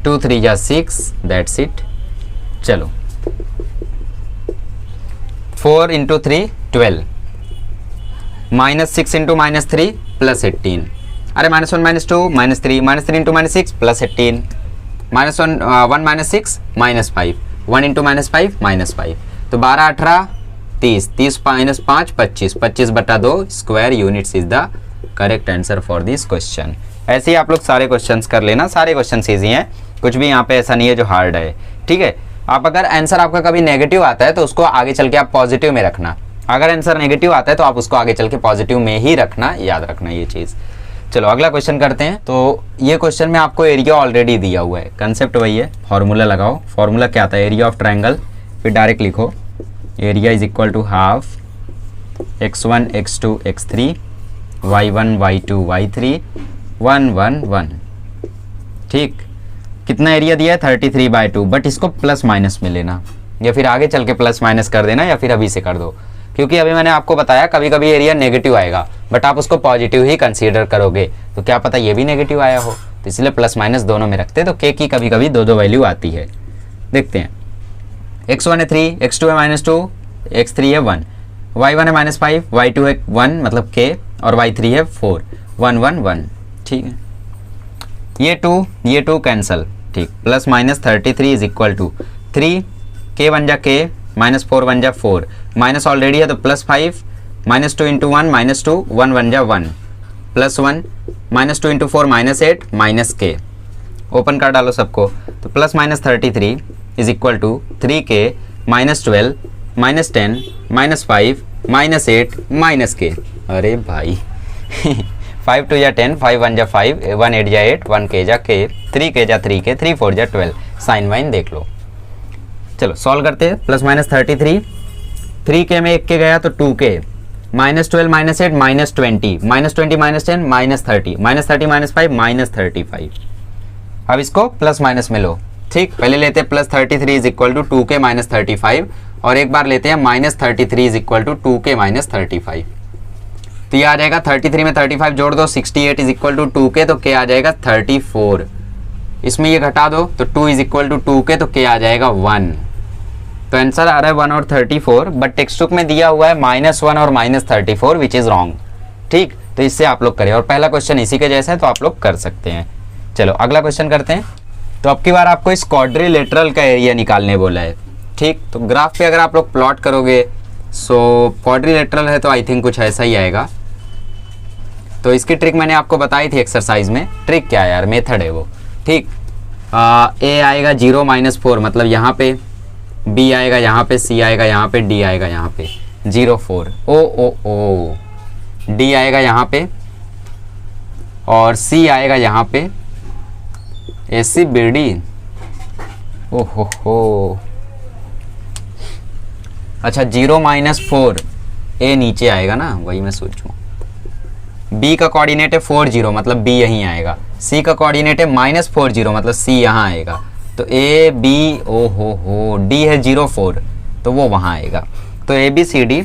Speaker 1: 2 3 जा 6, दैट्स इट। चलो 4 इंटू 3 12, -6 इंटू -3 +18, अरे -1 -2 -3, -3 इंटू -6 +18, -1 1 -6 -5, 1 इंटू -5 -5, तो 12 18 30, 30 -5 25, 25 बटा 2 square units is the correct answer for this question. ऐसे ही आप लोग सारे क्वेश्चंस कर लेना, सारे क्वेश्चन ईजी हैं, कुछ भी यहाँ पे ऐसा नहीं है जो हार्ड है, ठीक है। आप अगर आंसर आपका कभी नेगेटिव आता है तो उसको आगे चल के आप पॉजिटिव में रखना, अगर आंसर नेगेटिव आता है तो आप उसको आगे चल के पॉजिटिव में ही रखना, याद रखना ये चीज़। चलो अगला क्वेश्चन करते हैं। तो ये क्वेश्चन में आपको एरिया ऑलरेडी दिया हुआ है, कंसेप्ट वही है, फॉर्मूला लगाओ। फॉर्मूला क्या था, एरिया ऑफ ट्रायंगल, फिर डायरेक्ट लिखो area is equal to half x1 x2 x3 y1 y2 y3 1 1 1, ठीक। कितना एरिया दिया है 33/2, बट इसको प्लस माइनस में लेना, या फिर आगे चल के प्लस माइनस कर देना, या फिर अभी से कर दो, क्योंकि अभी मैंने आपको बताया कभी कभी एरिया नेगेटिव आएगा बट आप उसको पॉजिटिव ही कंसीडर करोगे, तो क्या पता ये भी नेगेटिव आया हो, तो इसलिए प्लस माइनस दोनों में रखते, तो के की कभी कभी दो वैल्यू आती है। देखते हैं, x1 है 3, x2 है -2, x3 है 1, y1 है -5, y2 है 1 मतलब k, और y3 है 4, 1 1 1, ठीक है। ये 2 कैंसल, ठीक, plus minus 33 is equal to 3, k 1 जा k, -4 1 जा 4, माइनस ऑलरेडी है तो +5, -2 इंटू 1 -2, 1 1 जा 1, +1, -2 इंटू 4 -8, -k, ओपन कर डालो सबको, तो plus minus 33 is equal to 3k -12 -10 -5 -8 -k। अरे भाई 5 2 जा 10, 5 1 जा 5, 1 8 जा 8, 1 k जा k, 3 k जा 3k, 3 4 जा 12, साइन वाइन देख लो। चलो सॉल्व करते हैं, प्लस माइनस 33, 3k में 1k गया तो 2k, -12 -8 -20, -20 -10 -30, -30 -5 -35। अब इसको प्लस माइनस में लो, ठीक। पहले लेते हैं plus 33 is equal to 2k -35, और एक बार लेते हैं -33 इज इक्वल टू 2k -35, तो ये आ जाएगा 33 में 35 जोड़ दो 68 इज इक्वल टू 2k, तो k आ जाएगा 34, इसमें ये घटा दो तो 2 इज इक्वल टू 2k, तो k आ जाएगा 1, तो आंसर आ रहा है 1 और 34, बट टेक्स्ट बुक में दिया हुआ है -1 और -34 विच इज रॉन्ग, ठीक। तो इससे आप लोग करें, और पहला क्वेश्चन इसी के जैसा है तो आप लोग कर सकते हैं। चलो अगला क्वेश्चन करते हैं। तो अब की बार आपको इस क्वाड्रिलेटरल का एरिया निकालने बोला है, ठीक। तो ग्राफ पे अगर आप लोग प्लॉट करोगे, सो क्वाड्रिलेटरल है तो आई थिंक कुछ ऐसा ही आएगा। तो इसकी ट्रिक मैंने आपको बताई थी एक्सरसाइज में, ट्रिक क्या है यार, मेथड है वो, ठीक। ए आएगा 0 -4 मतलब यहाँ पे, बी आएगा यहाँ पे, सी आएगा यहाँ पे, डी आएगा यहाँ पे, 0 4, ओ डी आएगा यहाँ पे, और सी आएगा यहाँ पे, AC BD, ओहो, अच्छा 0 -4, ए नीचे आएगा ना, वही मैं सोचूं। बी का कोऑर्डिनेट है 4 0 मतलब बी यहीं आएगा, सी का कोऑर्डिनेट है -4 0 मतलब सी यहाँ आएगा, तो ए बी, ओहो डी है 0 4 तो वो वहाँ आएगा, तो ABCD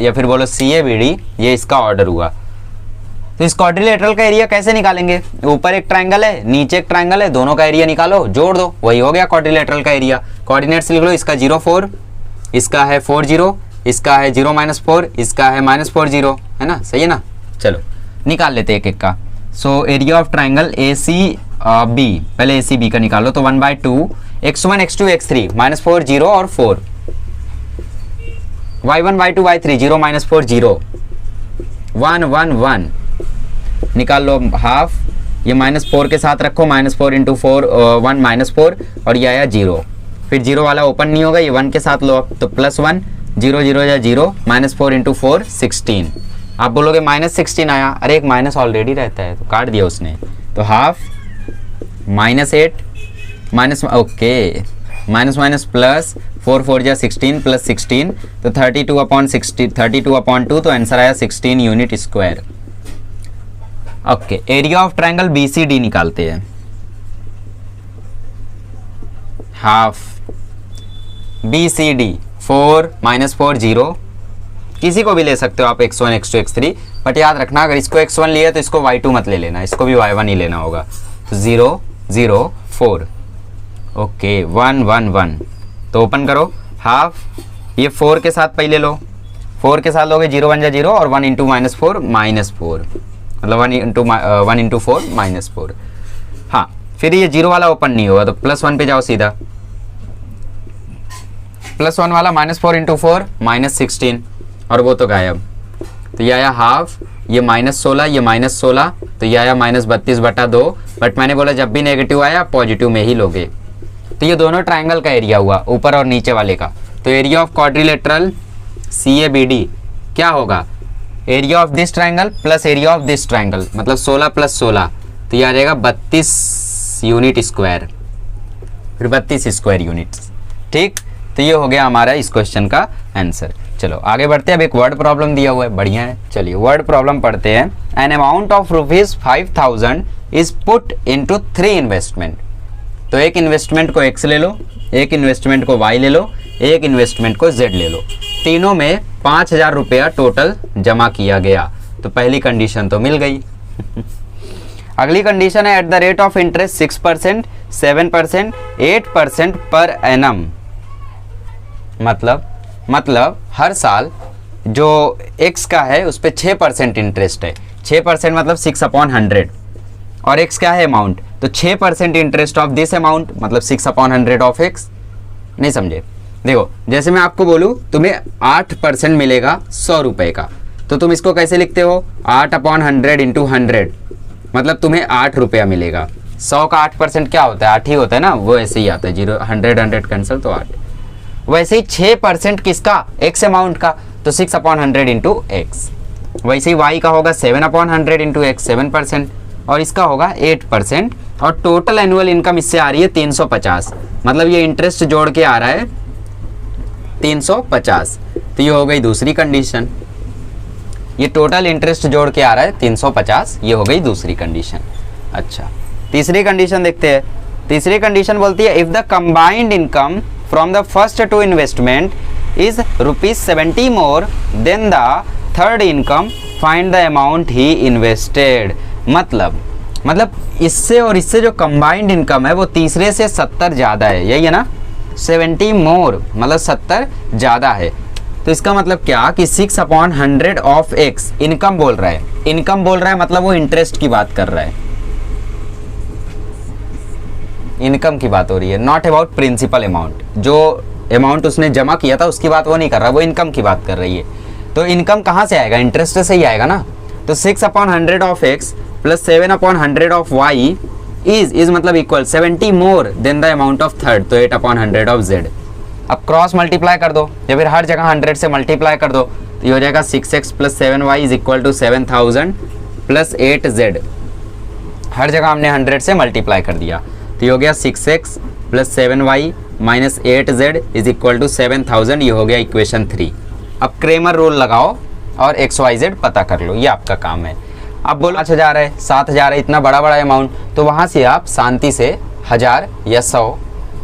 Speaker 1: या फिर बोलो CABD, ये इसका ऑर्डर हुआ। तो इस क्वाड्रिलेटरल का एरिया कैसे निकालेंगे, ऊपर एक ट्रायंगल है नीचे एक ट्रायंगल है, दोनों का एरिया निकालो, जोड़ दो, वही हो गया क्वाड्रिलेटरल का एरिया। कोऑर्डिनेट्स लिख लो, इसका 0 4, इसका है 4 0, इसका है 0 -4, इसका है -4 0, है ना, सही है ना। चलो निकाल लेते एक एक का। So area of triangle ACB, पहले ACB का निकालो, तो 1/2 x1 x2 x3 -4 0 और 4, y1 y2 y3 0 -4 0 1 1 1, निकाल लो हाफ, ये -4 के साथ रखो, -4 इंटू 4 1 -4, और ये आया 0, फिर 0 वाला ओपन नहीं होगा, ये 1 के साथ लो तो +1, 0 0 या 0, -4 × 4 16। आप बोलोगे -16 आया, अरे एक माइनस ऑलरेडी रहता है तो काट दिया उसने, तो half -8 minus okay minus minus plus 4 4 जा 16 प्लस 16 तो 32/2 तो आंसर आया 16 unit square. Okay, area of triangle BCD निकालते हैं। हाफ BCD 4 -4 0, किसी को भी ले सकते हो आप, x1 x2 x3, बट याद रखना अगर इसको x1 लिया तो इसको y2 मत ले लेना, इसको भी y1 ही लेना होगा। तो 0 0 4, ओके 1 1 1, तो ओपन करो हाफ, ये 4 के साथ पहले लो, 4 के साथ लोगे 0 1 जा 0 और 1 × -4 -4, मतलब 1 × 4 -4। हाँ, फिर ये 0 वाला ओपन नहीं होगा तो +1 पे जाओ सीधा, +1 वाला -4 × 4 -16 और वो तो गायब, तो ये आया हाफ, ये -16, ये -16, तो ये आया -32/2, बट मैंने बोला जब भी नेगेटिव आया पॉजिटिव में ही लोगे। तो ये दोनों ट्रायंगल का एरिया हुआ, ऊपर और नीचे वाले का। तो एरिया ऑफ क्वाड्रिलेटरल CABD क्या होगा, area of this triangle plus area of this triangle, मतलब 16 + 16, तो ये आ जाएगा 32 यूनिट स्क्वायर, फिर 32 स्क्वायर यूनिट्स। ठीक, तो ये हो गया हमारा इस क्वेश्चन का आंसर। चलो आगे बढ़ते हैं, अब एक वर्ड प्रॉब्लम दिया हुआ है, बढ़िया है। चलिए वर्ड प्रॉब्लम पढ़ते हैं। An amount of ₹5000 is put into 3 investment. तो एक इन्वेस्टमेंट को X ले लो, एक इन्वेस्टमेंट को Y ले लो, एक इन्वेस्टमेंट को Z ले लो, तीनों में 5000 रुपया टोटल जमा किया गया। तो पहली कंडीशन तो मिल गई। अगली कंडीशन है at the rate of interest 6%, 7%, 8% per annum. मतलब हर साल जो X का है उस पर 6% इंटरेस्ट है। 6% मतलब 6/100, और X क्या है अमाउंट, तो 6% इंटरेस्ट ऑफ दिस अमाउंट मतलब 6/100 ऑफ X। नहीं समझे, देखो जैसे मैं आपको बोलूँ तुम्हें 8% मिलेगा 100 रुपये का, तो तुम इसको कैसे लिखते हो, 8/100 × 100, मतलब तुम्हें 8 रुपया मिलेगा। 100 का 8% क्या होता है, 8 ही होता है ना, वो ऐसे ही आता है, 0 100 100 कैंसिल तो 8। वैसे ही 6% किसका, X अमाउंट का, तो 6/100 × X। वैसे ही Y का होगा 7/100 × X 7%, और इसका होगा 8%, और टोटल एनुअल इनकम इससे आ रही है 350, मतलब ये इंटरेस्ट जोड़ के आ रहा है 350। तो ये हो गई दूसरी कंडीशन, ये टोटल इंटरेस्ट जोड़ के आ रहा है 350, ये हो गई दूसरी कंडीशन। अच्छा, तीसरी कंडीशन देखते हैं। तीसरी कंडीशन बोलती है if the combined income from the first 2 investment is ₹70 more than the third income, find the amount he invested. मतलब इससे और इससे जो कंबाइंड इनकम है वो तीसरे से 70 ज़्यादा है, यही है ना, 70 मोर मतलब 70 ज़्यादा है। तो इसका मतलब क्या कि 6/100 ऑफ X इनकम बोल रहा है, इनकम बोल रहा है मतलब वो इंटरेस्ट की बात कर रहा है, इनकम की बात हो रही है, नॉट अबाउट प्रिंसिपल अमाउंट। जो अमाउंट उसने जमा किया था उसकी बात वो नहीं कर रहा, वो इनकम की बात कर रही है। तो इनकम कहाँ से आएगा, इंटरेस्ट से ही आएगा ना। तो 6/100 of X plus 7/100 of Y is मतलब equal 70 more than the amount of third, तो 8/100 ऑफ Z। अब क्रॉस मल्टीप्लाई कर दो या फिर हर जगह 100 से मल्टीप्लाई कर दो, तो ये हो जाएगा 6x + 7y is equal to 7000 plus 8z। हर जगह हमने 100 से मल्टीप्लाई कर दिया, तो ये हो गया 6x + 7y - 8z is equal to 7000। ये हो गया इक्वेशन 3। अब क्रेमर रूल लगाओ और XYZ पता कर लो, ये आपका काम है। अब बोलो 5000 है, 7000 है, इतना बड़ा बड़ा अमाउंट, तो वहाँ से आप शांति से 1000 या 100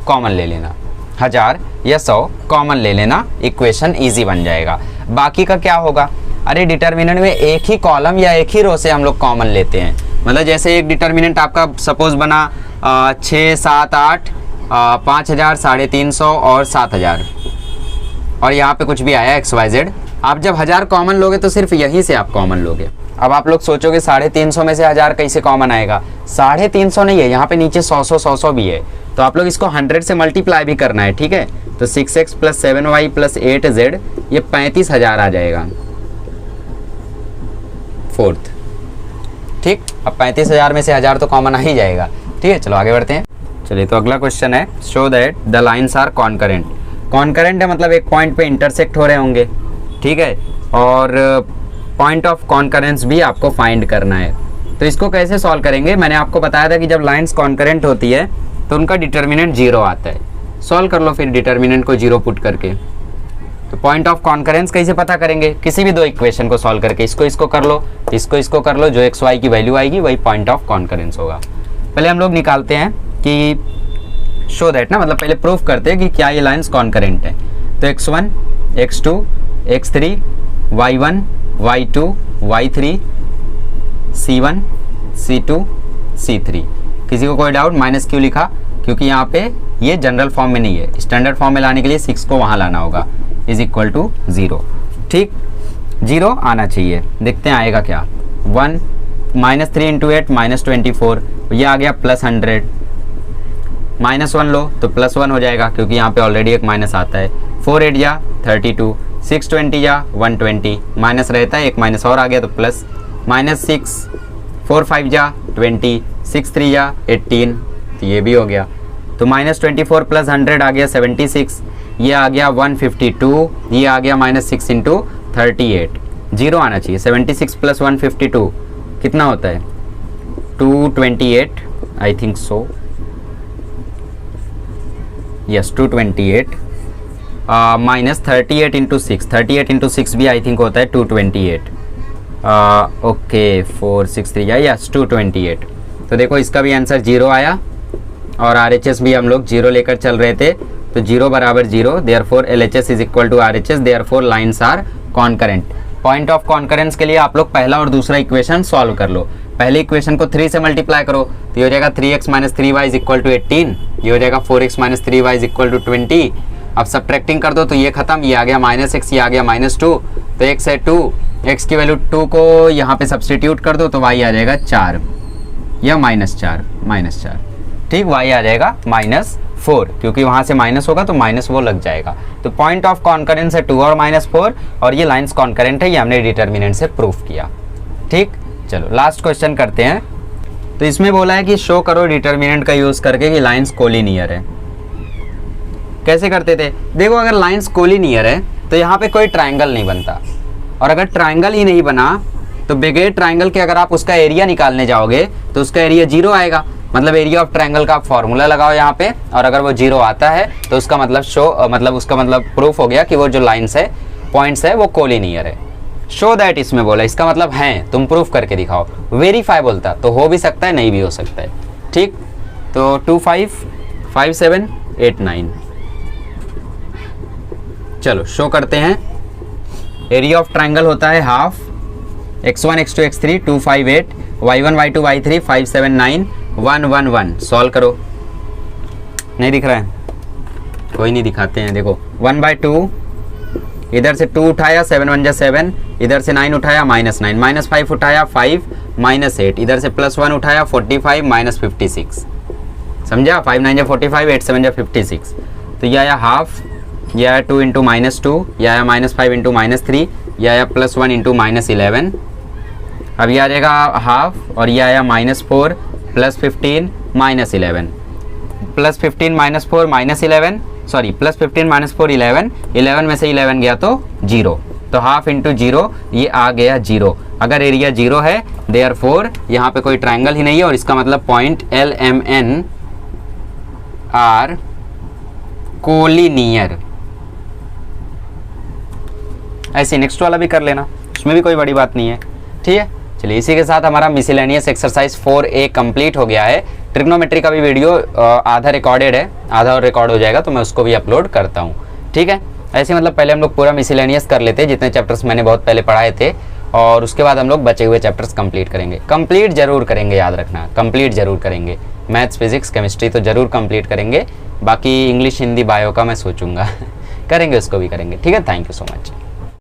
Speaker 1: कॉमन ले लेना, 1000 या 100 कॉमन ले लेना, इक्वेशन इजी बन जाएगा। बाकी का क्या होगा, अरे डिटर्मिनेंट में एक ही कॉलम या एक ही रो से हम लोग कॉमन लेते हैं। मतलब जैसे एक डिटर्मिनेंट आपका सपोज बना 6 7 8 5000 350 और 7000, और यहाँ पे कुछ भी आया XYZ। आप जब 1000 कॉमन लोगे तो सिर्फ यहीं से आप कॉमन लोगे। अब आप लोग सोचोगे 350 में से 1000 कैसे कॉमन आएगा, 350 नहीं है, यहाँ पे नीचे 100 भी है, तो आप लोग इसको 100 से मल्टीप्लाई भी करना है, ठीक है। तो 6x + 7y + 8z ये 35000 आ जाएगा फोर्थ। ठीक, अब 35000 में से 1000 तो कॉमन आ ही जाएगा। ठीक है, चलो आगे बढ़ते हैं। चलिए तो अगला क्वेश्चन है, show that the lines are concurrent. Concurrent है मतलब एक पॉइंट पे इंटरसेक्ट हो रहे होंगे, ठीक है, और पॉइंट ऑफ कॉन्करेंस भी आपको फाइंड करना है। तो इसको कैसे सॉल्व करेंगे, मैंने आपको बताया था कि जब लाइन्स कॉन्करेंट होती है तो उनका डिटर्मिनेंट 0 आता है। सॉल्व कर लो फिर डिटर्मिनेंट को 0 पुट करके। तो पॉइंट ऑफ कॉन्करेंस कैसे पता करेंगे, किसी भी दो इक्वेशन को सॉल्व करके, इसको कर लो, इसको कर लो, जो एक्स वाई की वैल्यू आएगी वही पॉइंट ऑफ कॉन्करेंस होगा। पहले हम लोग निकालते हैं कि शो दैट ना, मतलब पहले प्रूफ करते हैं कि क्या ये लाइन्स कॉन्करेंट है। तो x1 x2 x3 y1 y2 y3 c1 c2 c3। किसी को कोई डाउट, माइनस क्यों लिखा, क्योंकि यहाँ पे ये जनरल फॉर्म में नहीं है, स्टैंडर्ड फॉर्म में लाने के लिए 6 को वहाँ लाना होगा, इज इक्वल टू 0। ठीक, 0 आना चाहिए, देखते हैं आएगा क्या। 1 -3 इंटू 8 -24, ये आ गया +100। -1 लो तो +1 हो जाएगा क्योंकि यहाँ पे ऑलरेडी एक माइनस आता है। 4 8 जा 32, 6 20 जा 120, माइनस रहता है, एक माइनस और आ गया तो प्लस, -6, 4 5 जा 20, 6 3 जा 18, तो ये भी हो गया। तो -24 + 100 आ गया 76, ये आ गया 152, ये आ गया -6 इंटू 38, 0 आना चाहिए। 76 + 152 कितना होता है, 228 I think so, yes 228, -38 into 6, 38 into 6 भी आई थिंक होता है 228, ओके 4 6 3 यस 228। तो देखो इसका भी आंसर 0 आया, और RHS भी हम लोग 0 लेकर चल रहे थे, तो 0 बराबर 0, therefore LHS is equal to RHS, therefore lines are concurrent. Point of concurrence के लिए आप लोग पहला और दूसरा इक्वेशन सॉल्व कर लो। पहले इक्वेशन को 3 से मल्टीप्लाई करो तो ये हो जाएगा 3x - 3y is equal to 18, ये हो जाएगा 4x - 3y is equal to 20। अब सब्ट्रैक्टिंग कर दो तो ये खत्म, ये आ गया -x, ये आ गया -2, तो x है 2, x की वैल्यू 2 को यहाँ पे सब्सटीट्यूट कर दो तो y आ जाएगा 4 या -4, ठीक, y आ जाएगा -4, क्योंकि वहाँ से माइनस होगा तो माइनस वो लग जाएगा। तो पॉइंट ऑफ कॉन्करेंस है 2 और -4, और ये लाइन्स कॉन्करेंट है, ये हमने डिटर्मिनेंट से प्रूफ किया। ठीक, चलो लास्ट क्वेश्चन करते हैं। तो इसमें बोला है कि शो करो डिटर्मिनेंट का यूज करके कि लाइन्स कोलिनियर है। कैसे करते थे, देखो अगर लाइन्स कोलिनियर है तो यहाँ पे कोई ट्राइंगल नहीं बनता, और अगर ट्राइंगल ही नहीं बना तो बगैर ट्राइंगल के अगर आप उसका एरिया निकालने जाओगे तो उसका एरिया 0 आएगा। मतलब एरिया ऑफ ट्राइंगल का आप फॉर्मूला लगाओ यहाँ पे, और अगर वो 0 आता है तो उसका मतलब प्रूफ हो गया कि वो जो लाइन्स है, पॉइंट्स है, वो कोलिनियर है। शो दैट इसमें बोला, इसका मतलब है, तुम प्रूफ करके दिखाओ। वेरीफाई बोलता तो हो भी सकता है, नहीं भी हो सकता है। ठीक, तो 2 5 5 7 8 9, चलो शो करते हैं। एरिया ऑफ ट्राइंगल होता है half, x1 x2 x3 2 5 8, y1 y2 y3 5 7 9 1 1 1। Solve करो, नहीं दिख रहा है, कोई नहीं, दिखाते हैं। देखो 1/2, इधर से 2 उठाया 7 1 जा 7, इधर से 9 उठाया -9, -5 उठाया 5 -8, इधर से +1 उठाया 45 -56, समझा, 5 9 जा 45, 8 7 जा 56। तो यह आया हाफ, यह आया 2 इंटू -2, यह आया -5 इंटू -3, यह आया +1 इंटू -11। अब यह आ जाएगा हाफ, और यह आया -4 +15 -11, +15 -4 -11, सॉरी +15 -4 11, 11 में से 11 गया तो 0, तो हाफ इंटू 0, ये आ गया 0। अगर एरिया 0 है देयरफॉर यहाँ पे कोई ट्राइंगल ही नहीं है, और इसका मतलब पॉइंट LMN आर कोलिनियर। ऐसे नेक्स्ट वाला भी कर लेना, उसमें भी कोई बड़ी बात नहीं है। ठीक है, चलिए इसी के साथ हमारा मिसलेनियस एक्सरसाइज 4A कंप्लीट हो गया है। ट्रिग्नोमेट्री का भी वीडियो आधा रिकॉर्डेड है, आधा और रिकॉर्ड हो जाएगा, तो मैं उसको भी अपलोड करता हूँ। ठीक है, ऐसे मतलब पहले हम लोग पूरा मिसलेनियस कर लेते हैं, जितने चैप्टर्स मैंने बहुत पहले पढ़ाए थे, और उसके बाद हम लोग बचे हुए चैप्टर्स कंप्लीट करेंगे। कंप्लीट जरूर करेंगे, याद रखना, कंप्लीट जरूर करेंगे। मैथ्स फिजिक्स केमिस्ट्री तो जरूर कंप्लीट करेंगे, बाकी इंग्लिश हिंदी बायो का मैं सोचूंगा करेंगे, उसको भी करेंगे। ठीक है, थैंक यू सो मच।